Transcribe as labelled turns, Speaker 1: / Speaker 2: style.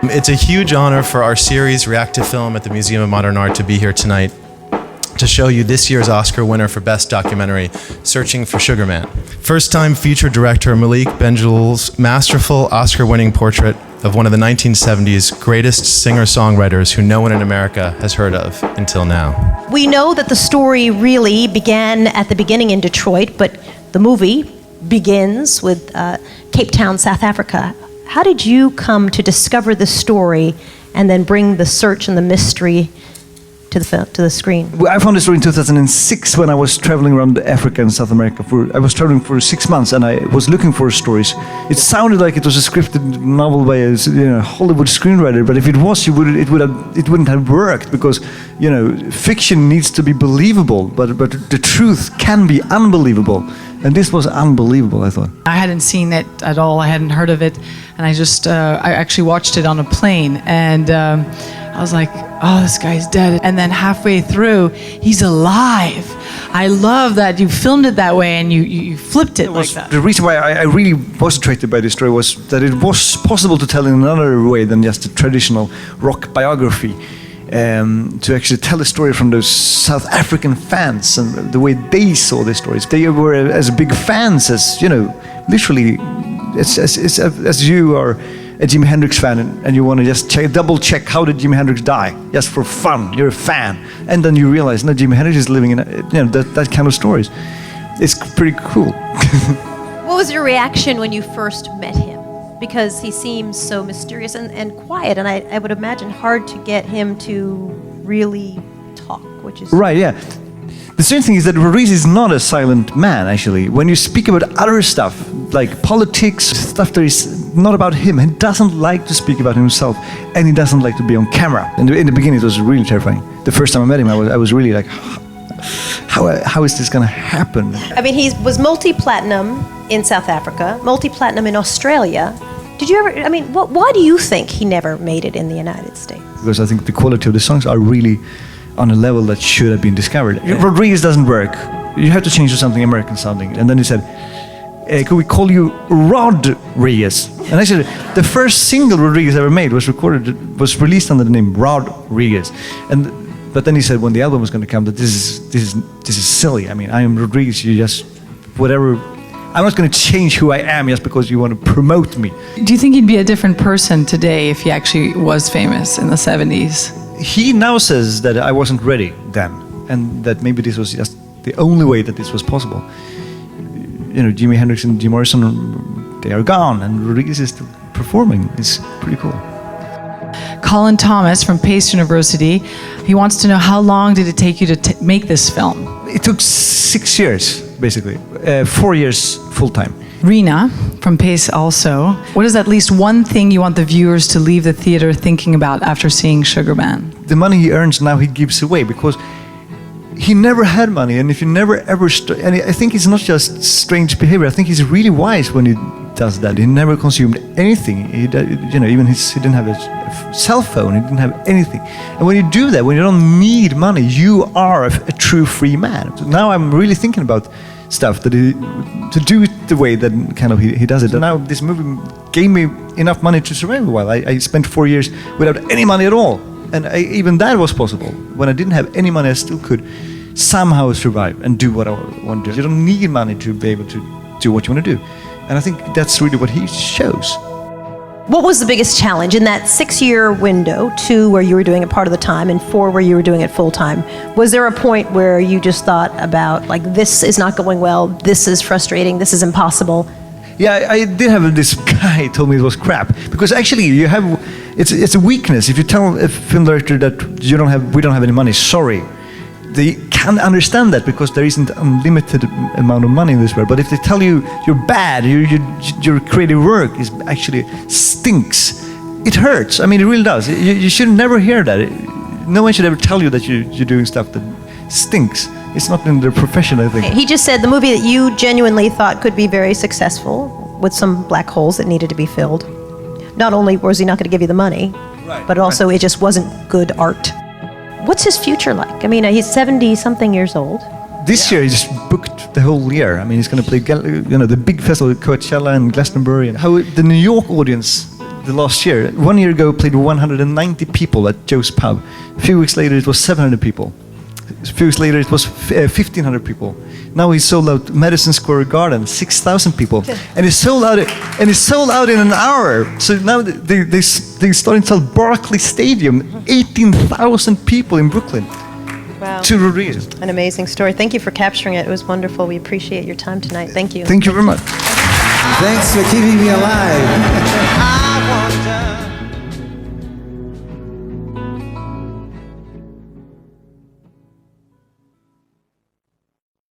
Speaker 1: It's a huge honor for our series Reactive Film at the Museum of Modern Art to be here tonight to show you this year's Oscar winner for Best Documentary, Searching for Sugar Man. First-time feature director Malik Bendjelloul's masterful Oscar-winning portrait of one of the 1970s greatest singer-songwriters who no one in America has heard of until now.
Speaker 2: We know that the story really began at the beginning in Detroit, but the movie begins with Cape Town, South Africa. How did you come to discover the story and then bring the search and the mystery to the screen?
Speaker 3: I found the story in 2006 when I was traveling around Africa and South America. I was traveling for 6 months and I was looking for stories. It sounded like it was a scripted novel by a Hollywood screenwriter, but if it was, it wouldn't have worked, because fiction needs to be believable, but the truth can be unbelievable. And this was unbelievable, I thought.
Speaker 4: I hadn't seen it at all. I hadn't heard of it, and I actually watched it on a plane, and I was like, oh, this guy's dead. And then halfway through, he's alive. I love that you filmed it that way and you flipped it like that.
Speaker 3: The reason why I really was attracted by this story was that it was possible to tell in another way than just a traditional rock biography. To actually tell a story from those South African fans and the way they saw the stories. They were as big fans as, literally, as you are a Jimi Hendrix fan and you want to just double check how did Jimi Hendrix die, just for fun. You're a fan, and then you realize no, Jimi Hendrix is living in that kind of stories. It's pretty cool.
Speaker 2: What was your reaction when you first met him? Because he seems so mysterious and quiet, and I would imagine hard to get him to really talk, which is...
Speaker 3: Right, yeah. The strange thing is that Rodriguez is not a silent man, actually. When you speak about other stuff, like politics, stuff that is not about him, he doesn't like to speak about himself, and he doesn't like to be on camera. In the beginning, it was really terrifying. The first time I met him, I was really like, how is this going to happen?
Speaker 2: I mean, he was multi-platinum in South Africa, multi-platinum in Australia. Did you ever, why do you think he never made it in the United States?
Speaker 3: Because I think the quality of the songs are really on a level that should have been discovered. Yeah. Rodriguez doesn't work. You have to change to something American sounding. And then he said, could we call you Rodriguez? And actually, the first single Rodriguez ever made was released under the name Rodriguez. But then he said when the album was going to come that this is silly. I am Rodriguez. You just whatever. I'm not going to change who I am just because you want to promote me.
Speaker 4: Do you think he'd be a different person today if he actually was famous in the 70s?
Speaker 3: He now says that I wasn't ready then, and that maybe this was just the only way that this was possible. Jimi Hendrix and Jim Morrison, they are gone, and Rodriguez is still performing. It's pretty cool.
Speaker 4: Colin Thomas from Pace University, he wants to know how long did it take you to make this film?
Speaker 3: It took 6 years, basically. 4 years full-time.
Speaker 4: Rena from Pace also. What is at least one thing you want the viewers to leave the theater thinking about after seeing Sugar Man?
Speaker 3: The money he earns now he gives away, because he never had money, and if you never ever... and I think it's not just strange behavior, I think he's really wise when he does that. He never consumed anything. He didn't have a cell phone, he didn't have anything. And when you do that, when you don't need money, you are a true free man. So now I'm really thinking about stuff that to do it the way that kind of he does it. And now this movie gave me enough money to survive a while. I spent 4 years without any money at all, and even that was possible. When I didn't have any money, I still could somehow survive and do what I want to do. You don't need money to be able to do what you want to do, and I think that's really what he shows.
Speaker 2: What was the biggest challenge in that 6-year window, 2 where you were doing it part of the time and 4 where you were doing it full time? Was there a point where you just thought about, like, this is not going well, this is frustrating, this is impossible?
Speaker 3: Yeah, I did have this guy told me it was crap, because actually it's a weakness. If you tell a film director that we don't have any money, sorry, they can understand that because there isn't unlimited amount of money in this world. But if they tell you you're bad, your creative work is actually stinks, it hurts. It really does. You should never hear that. No one should ever tell you that you're doing stuff that stinks. It's not in their profession, I think.
Speaker 2: He just said the movie that you genuinely thought could be very successful with some black holes that needed to be filled. Not only was he not going to give you the money, but also it just wasn't good art. What's his future like? He's 70-something years old.
Speaker 3: This year he just booked the whole year. He's going to play the big festival at Coachella and Glastonbury. And how the New York audience, the last year. 1 year ago, played 190 people at Joe's Pub. A few weeks later, it was 700 people. A few weeks later, it was 1,500 people. Now he sold out Madison Square Garden, 6,000 people, and he sold out. And he sold out in an hour. So now they starting to sell Barclays Stadium, 18,000 people in Brooklyn.
Speaker 2: Wow.
Speaker 3: To Rodriguez.
Speaker 2: An amazing story. Thank you for capturing it. It was wonderful. We appreciate your time tonight. Thank you.
Speaker 3: Thank you very much.
Speaker 5: Thanks for keeping me alive.